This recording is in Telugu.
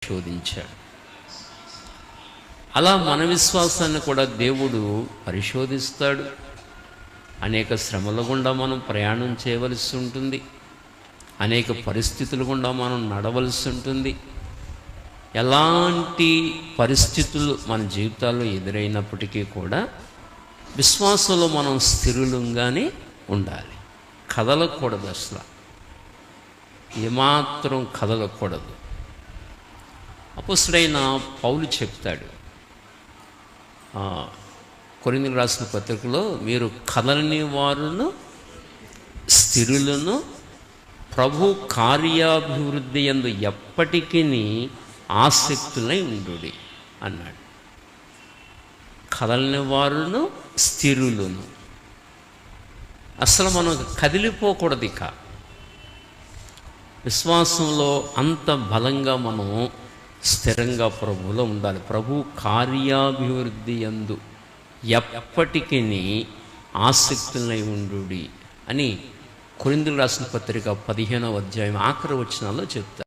శోధించాడు. అలా మన విశ్వాసాన్ని కూడా దేవుడు పరిశోధిస్తాడు. అనేక శ్రమల గుండా మనం ప్రయాణం చేయవలసి ఉంటుంది. అనేక పరిస్థితుల గుండా మనం నడవలసి ఉంటుంది. ఎలాంటి పరిస్థితులు మన జీవితాల్లో ఎదురైనప్పటికీ కూడా విశ్వాసంలో మనం స్థిరులంగానే ఉండాలి. కదలకూడదు, అసలు ఏమాత్రం కదలకూడదు. అపోస్తలుడైన పౌలు చెప్తాడు కొరింథీయులకు రాసిన పత్రికలో, మీరు కదలని వారును స్థిరులను ప్రభు కార్యాభివృద్ధి యందు ఎప్పటికీ ఆసక్తులై ఉండుడి అన్నాడు. కదలని వారును స్థిరులను, అసలు మనం కదిలిపోకూడదు. ఇక విశ్వాసంలో అంత బలంగా మనం స్థిరంగా ప్రభువులో ఉండాలి. ప్రభు కార్యాభివృద్ధి యందు ఎప్పటికీ ఆసక్తులై ఉండుడి అని కొరింథీయులకు రాసిన పత్రిక 15వ అధ్యాయం ఆఖరి వచనాల్లో చెప్తారు.